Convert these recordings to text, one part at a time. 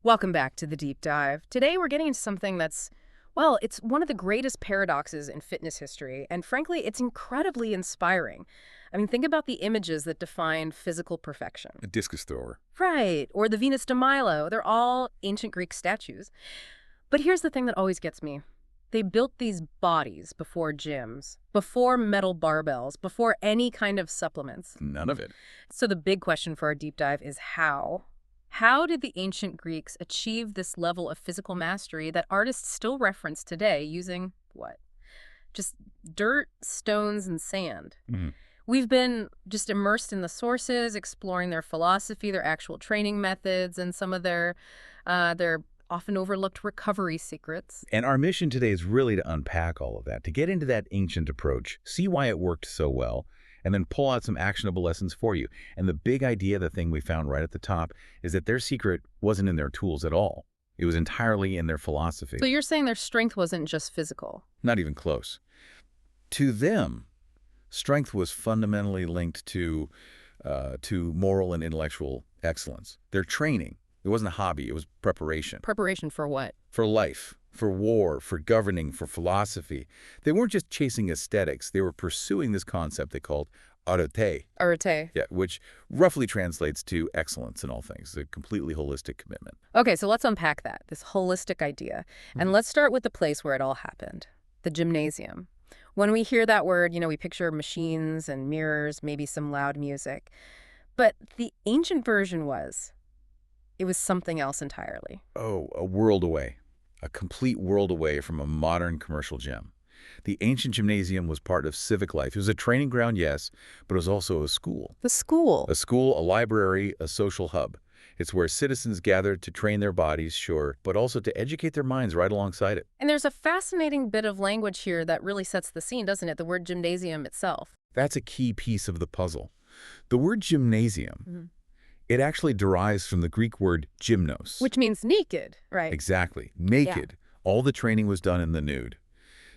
Welcome back to the deep dive. Today we're getting into something that's, well, it's one of the greatest paradoxes in fitness history, and frankly, it's incredibly inspiring. I mean, think about the images that define physical perfection. A discus thrower. Right, or the Venus de Milo. They're all ancient Greek statues. But here's the thing that always gets me. They built these bodies before gyms, before metal barbells, before any kind of supplements. None of it. So the big question for our deep dive is how? How did the ancient Greeks achieve this level of physical mastery that artists still reference today using, what? Just dirt, stones, and sand. Mm-hmm. We've been just immersed in the sources, exploring their philosophy, their actual training methods, and some of their often overlooked recovery secrets. And our mission today is really to unpack all of that, to get into that ancient approach, see why it worked so well, and then pull out some actionable lessons for you. And the big idea, the thing we found right at the top, is that their secret wasn't in their tools at all. It was entirely in their philosophy. So you're saying their strength wasn't just physical? Not even close. To them, strength was fundamentally linked to moral and intellectual excellence. Their training, it wasn't a hobby, it was preparation. Preparation for what? For life, for war, for governing, for philosophy. They weren't just chasing aesthetics. They were pursuing this concept they called arete. Arete. Yeah, which roughly translates to excellence in all things, a completely holistic commitment. Okay, so let's unpack that, this holistic idea. And let's start with the place where it all happened, the gymnasium. When we hear that word, we picture machines and mirrors, maybe some loud music. But the ancient version it was something else entirely. Oh, a world away. A complete world away from a modern commercial gym. The ancient gymnasium was part of civic life. It was a training ground, yes, but it was also a school. The school. A school, a library, a social hub. It's where citizens gathered to train their bodies, sure, but also to educate their minds right alongside it. And there's a fascinating bit of language here that really sets the scene, doesn't it? The word gymnasium itself. That's a key piece of the puzzle. The word gymnasium, it actually derives from the Greek word gymnos. Which means naked, right? Exactly. Naked. Yeah. All the training was done in the nude.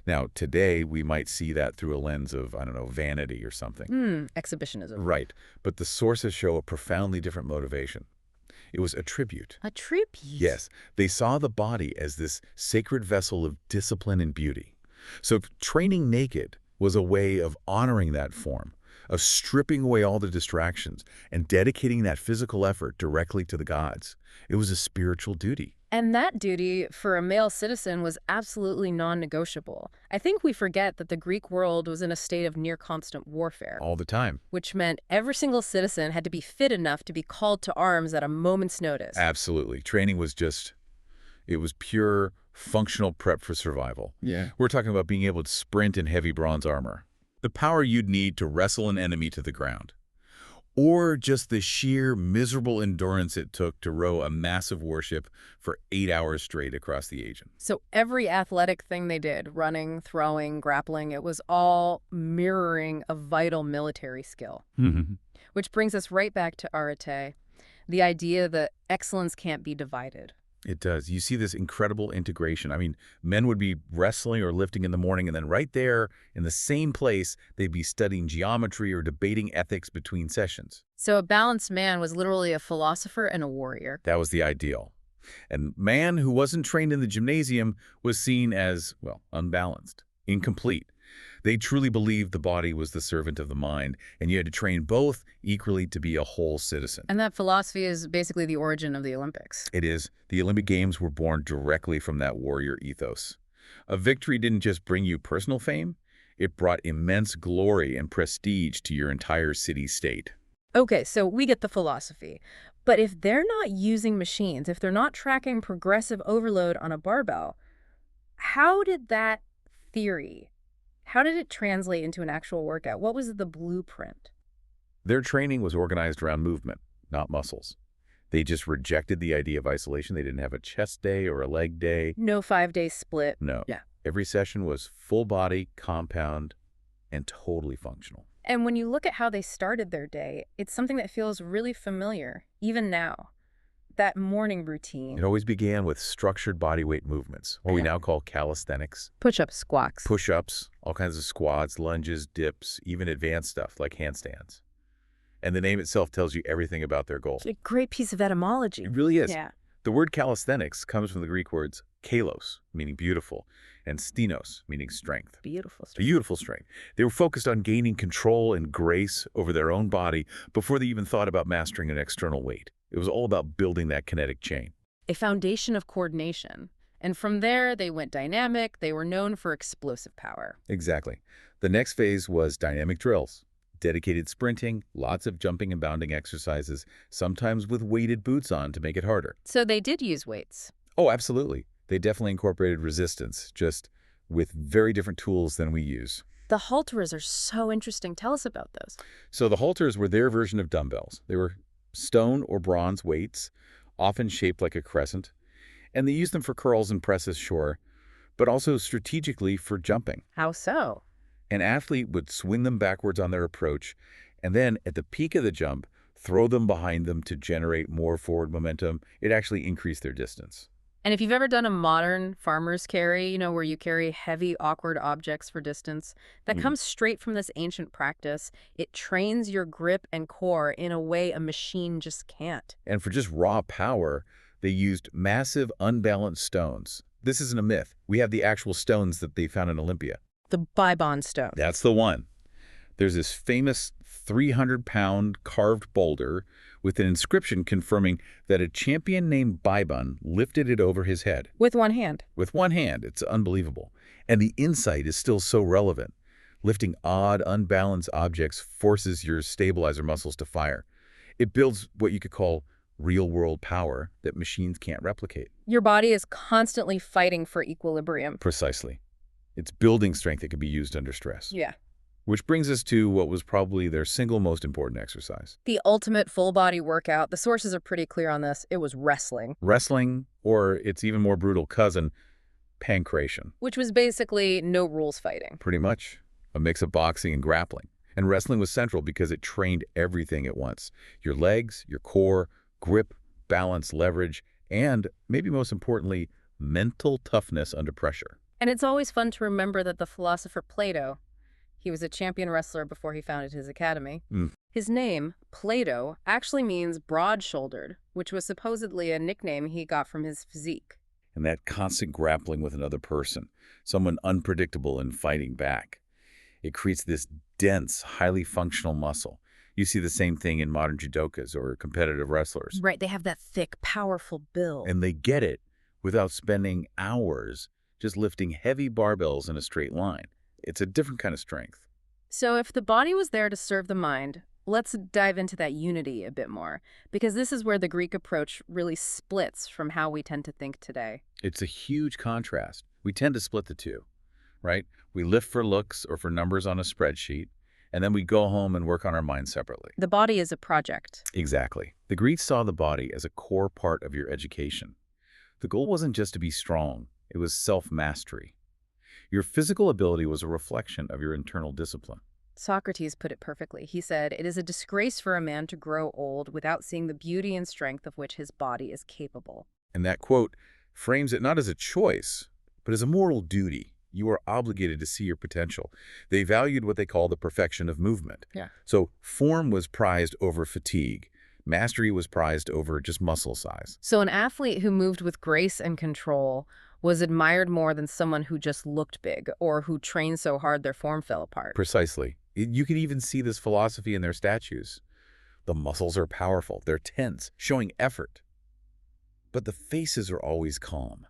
Now, today, we might see that through a lens of, vanity or something. Exhibitionism. Right. But the sources show a profoundly different motivation. It was a tribute. A tribute? Yes. They saw the body as this sacred vessel of discipline and beauty. So training naked was a way of honoring that form, of stripping away all the distractions and dedicating that physical effort directly to the gods. It was a spiritual duty. And that duty for a male citizen was absolutely non-negotiable. I think we forget that the Greek world was in a state of near constant warfare. All the time. Which meant every single citizen had to be fit enough to be called to arms at a moment's notice. Absolutely. Training was it was pure functional prep for survival. Yeah. We're talking about being able to sprint in heavy bronze armor. The power you'd need to wrestle an enemy to the ground. Or just the sheer miserable endurance it took to row a massive warship for 8 hours straight across the Aegean. So every athletic thing they did, running, throwing, grappling, it was all mirroring a vital military skill. Which brings us right back to arete, the idea that excellence can't be divided. It does. You see this incredible integration. I mean, men would be wrestling or lifting in the morning, and then right there in the same place, they'd be studying geometry or debating ethics between sessions. So a balanced man was literally a philosopher and a warrior. That was the ideal. And man who wasn't trained in the gymnasium was seen as, well, unbalanced, incomplete. They truly believed the body was the servant of the mind, and you had to train both equally to be a whole citizen. And that philosophy is basically the origin of the Olympics. It is. The Olympic Games were born directly from that warrior ethos. A victory didn't just bring you personal fame, it brought immense glory and prestige to your entire city-state. Okay, so we get the philosophy. But if they're not using machines, if they're not tracking progressive overload on a barbell, how did that theory, how did it translate into an actual workout? What was the blueprint? Their training was organized around movement, not muscles. They just rejected the idea of isolation. They didn't have a chest day or a leg day. No 5-day split. No. Yeah. Every session was full body, compound, and totally functional. And when you look at how they started their day, it's something that feels really familiar, even now. That morning routine. It always began with structured bodyweight movements, what we now call calisthenics. Push-ups, squats. Push-ups, all kinds of squats, lunges, dips, even advanced stuff like handstands. And the name itself tells you everything about their goal. It's a great piece of etymology. It really is. Yeah. The word calisthenics comes from the Greek words kalos, meaning beautiful, and stenos, meaning strength. Beautiful story. Beautiful strength. They were focused on gaining control and grace over their own body before they even thought about mastering an external weight. It was all about building that kinetic chain. A foundation of coordination. And from there, they went dynamic. They were known for explosive power. Exactly. The next phase was dynamic drills. Dedicated sprinting, lots of jumping and bounding exercises, sometimes with weighted boots on to make it harder. So they did use weights. Oh, absolutely. They definitely incorporated resistance, just with very different tools than we use. The halters are so interesting. Tell us about those. So the halters were their version of dumbbells. They were stone or bronze weights, often shaped like a crescent, and they used them for curls and presses, sure, but also strategically for jumping. How so? An athlete would swing them backwards on their approach, and then at the peak of the jump, throw them behind them to generate more forward momentum. It actually increased their distance. And if you've ever done a modern farmer's carry, where you carry heavy, awkward objects for distance, that comes straight from this ancient practice. It trains your grip and core in a way a machine just can't. And for just raw power, they used massive, unbalanced stones. This isn't a myth. We have the actual stones that they found in Olympia. The Bybon stone. That's the one. There's this famous 300-pound carved boulder with an inscription confirming that a champion named Bybon lifted it over his head. With one hand. With one hand. It's unbelievable. And the insight is still so relevant. Lifting odd, unbalanced objects forces your stabilizer muscles to fire. It builds what you could call real-world power that machines can't replicate. Your body is constantly fighting for equilibrium. Precisely. It's building strength that can be used under stress. Yeah. Which brings us to what was probably their single most important exercise. The ultimate full-body workout. The sources are pretty clear on this. It was wrestling. Wrestling, or its even more brutal cousin, pancration. Which was basically no-rules fighting. Pretty much. A mix of boxing and grappling. And wrestling was central because it trained everything at once. Your legs, your core, grip, balance, leverage, and, maybe most importantly, mental toughness under pressure. And it's always fun to remember that the philosopher Plato, he was a champion wrestler before he founded his academy. His name, Plato, actually means broad-shouldered, which was supposedly a nickname he got from his physique. And that constant grappling with another person, someone unpredictable and fighting back. It creates this dense, highly functional muscle. You see the same thing in modern judokas or competitive wrestlers. Right, they have that thick, powerful build. And they get it without spending hours just lifting heavy barbells in a straight line. It's a different kind of strength. So if the body was there to serve the mind, let's dive into that unity a bit more, because this is where the Greek approach really splits from how we tend to think today. It's a huge contrast. We tend to split the two, right? We lift for looks or for numbers on a spreadsheet, and then we go home and work on our mind separately. The body is a project. Exactly. The Greeks saw the body as a core part of your education. The goal wasn't just to be strong. It was self-mastery. Your physical ability was a reflection of your internal discipline. Socrates put it perfectly. He said, "It is a disgrace for a man to grow old without seeing the beauty and strength of which his body is capable." And that quote frames it not as a choice, but as a moral duty. You are obligated to see your potential. They valued what they call the perfection of movement. Yeah. So form was prized over fatigue. Mastery was prized over just muscle size. So an athlete who moved with grace and control was admired more than someone who just looked big or who trained so hard their form fell apart. Precisely. You can even see this philosophy in their statues. The muscles are powerful. They're tense, showing effort. But the faces are always calm.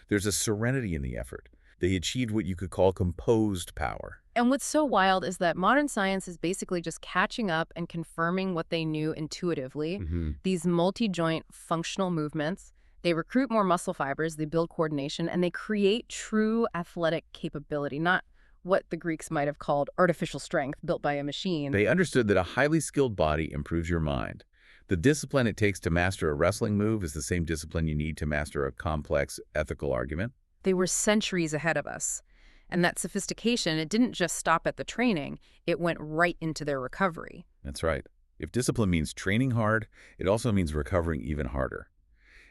There's a serenity in the effort. They achieved what you could call composed power. And what's so wild is that modern science is basically just catching up and confirming what they knew intuitively. These multi-joint functional movements, they recruit more muscle fibers, they build coordination, and they create true athletic capability, not what the Greeks might have called artificial strength built by a machine. They understood that a highly skilled body improves your mind. The discipline it takes to master a wrestling move is the same discipline you need to master a complex ethical argument. They were centuries ahead of us. And that sophistication, it didn't just stop at the training, it went right into their recovery. That's right. If discipline means training hard, it also means recovering even harder.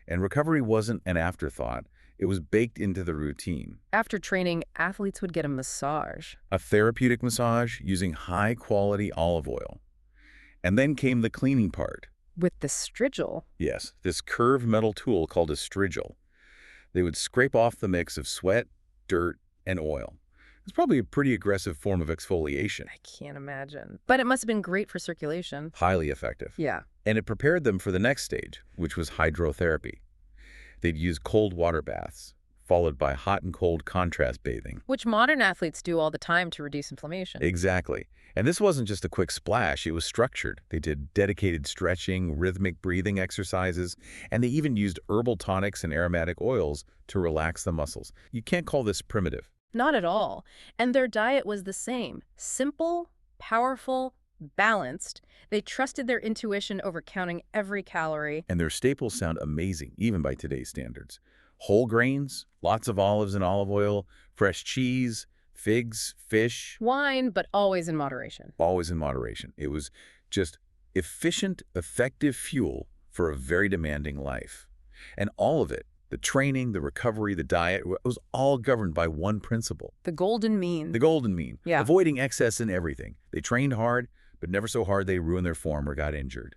And recovery wasn't an afterthought. It was baked into the routine. After training, athletes would get a massage. A therapeutic massage using high-quality olive oil. And then came the cleaning part, With the strigil. Yes, this curved metal tool called a strigil. They would scrape off the mix of sweat, dirt, and oil. It's probably a pretty aggressive form of exfoliation. I can't imagine. But it must have been great for circulation. Highly effective. Yeah. And it prepared them for the next stage, which was hydrotherapy. They'd use cold water baths, followed by hot and cold contrast bathing. Which modern athletes do all the time to reduce inflammation. Exactly. And this wasn't just a quick splash, it was structured. They did dedicated stretching, rhythmic breathing exercises, and they even used herbal tonics and aromatic oils to relax the muscles. You can't call this primitive. Not at all. And their diet was the same. Simple, powerful, balanced. They trusted their intuition over counting every calorie. And their staples sound amazing, even by today's standards. Whole grains, lots of olives and olive oil, fresh cheese, figs, fish. Wine, but always in moderation. Always in moderation. It was just efficient, effective fuel for a very demanding life. And all of it, the training, the recovery, the diet, was all governed by one principle. The golden mean. The golden mean. Yeah. Avoiding excess in everything. They trained hard, but never so hard they ruined their form or got injured.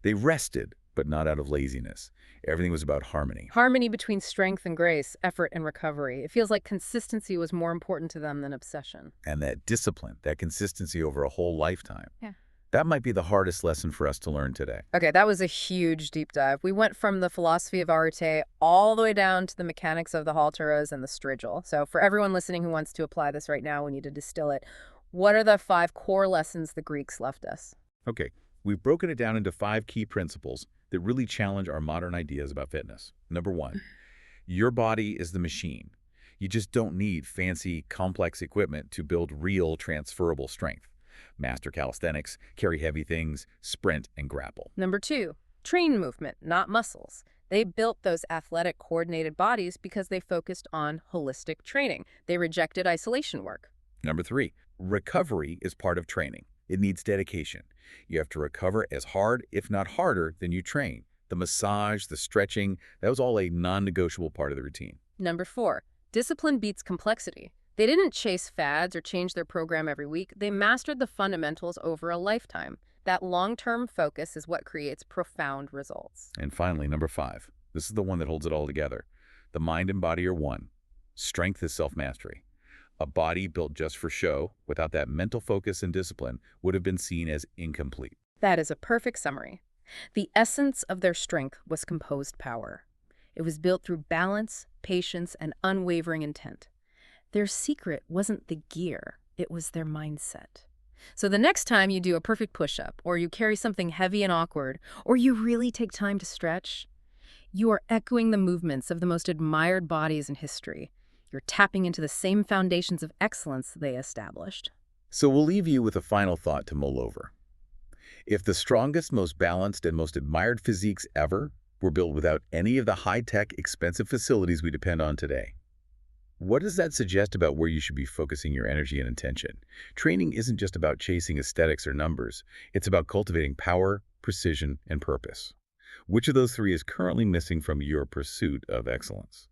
They rested, but not out of laziness. Everything was about harmony. Harmony between strength and grace, effort and recovery. It feels like consistency was more important to them than obsession. And that discipline, that consistency over a whole lifetime. Yeah. That might be the hardest lesson for us to learn today. Okay, that was a huge deep dive. We went from the philosophy of Arete all the way down to the mechanics of the halteras and the strigil. So for everyone listening who wants to apply this right now, we need to distill it. What are the 5 core lessons the Greeks left us? Okay, we've broken it down into 5 key principles that really challenge our modern ideas about fitness. Number 1, your body is the machine. You just don't need fancy, complex equipment to build real transferable strength. Master calisthenics, carry heavy things, sprint, and grapple. Number 2, train movement, not muscles. They built those athletic, coordinated bodies because they focused on holistic training. They rejected isolation work. Number 3, recovery is part of training. It needs dedication. You have to recover as hard, if not harder, than you train. The massage, the stretching, that was all a non-negotiable part of the routine. Number 4, discipline beats complexity. They didn't chase fads or change their program every week. They mastered the fundamentals over a lifetime. That long-term focus is what creates profound results. And finally, number 5. This is the one that holds it all together. The mind and body are one. Strength is self-mastery. A body built just for show, without that mental focus and discipline, would have been seen as incomplete. That is a perfect summary. The essence of their strength was composed power. It was built through balance, patience, and unwavering intent. Their secret wasn't the gear, it was their mindset. So the next time you do a perfect push-up, or you carry something heavy and awkward, or you really take time to stretch, you are echoing the movements of the most admired bodies in history. You're tapping into the same foundations of excellence they established. So we'll leave you with a final thought to mull over. If the strongest, most balanced, and most admired physiques ever were built without any of the high-tech, expensive facilities we depend on today, what does that suggest about where you should be focusing your energy and attention? Training isn't just about chasing aesthetics or numbers. It's about cultivating power, precision, and purpose. Which of those 3 is currently missing from your pursuit of excellence?